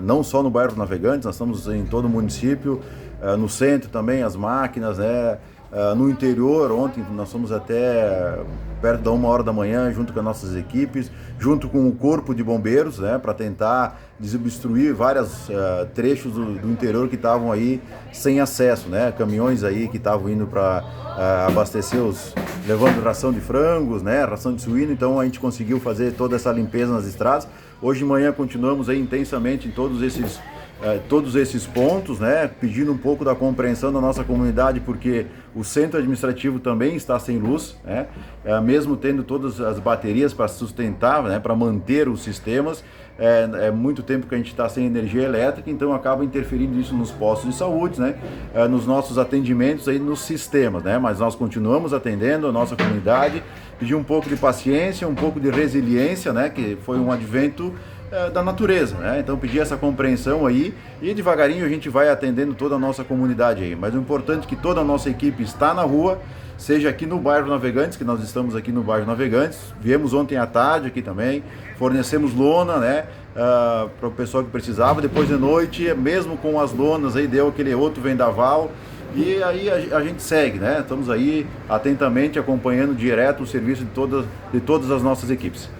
não só no bairro Navegantes, nós estamos em todo o município, no centro também, as máquinas, né? No interior, ontem nós fomos até perto da 1h da manhã, junto com as nossas equipes, junto com o corpo de bombeiros, né? Para tentar desobstruir vários trechos do interior que estavam aí sem acesso, né? Caminhões aí que estavam indo para abastecer levando ração de frangos, né? Ração de suíno, então a gente conseguiu fazer toda essa limpeza nas estradas. Hoje de manhã continuamos aí intensamente em todos esses pontos, né, pedindo um pouco da compreensão da nossa comunidade, porque o centro administrativo também está sem luz, né, mesmo tendo todas as baterias para sustentar, né, para manter os sistemas, é muito tempo que a gente está sem energia elétrica, então acaba interferindo isso nos postos de saúde, né, nos nossos atendimentos aí nos sistemas, né, mas nós continuamos atendendo a nossa comunidade, pedir um pouco de paciência, um pouco de resiliência, né, que foi um advento da natureza, né? Então pedir essa compreensão aí e devagarinho a gente vai atendendo toda a nossa comunidade aí. Mas o importante é que toda a nossa equipe está na rua, seja aqui no bairro Navegantes, que nós estamos aqui no bairro Navegantes, viemos ontem à tarde aqui também, fornecemos lona, né? Para o pessoal que precisava, depois de noite, mesmo com as lonas aí, deu aquele outro vendaval. E aí a gente segue, né? Estamos aí atentamente acompanhando direto o serviço de todas as nossas equipes.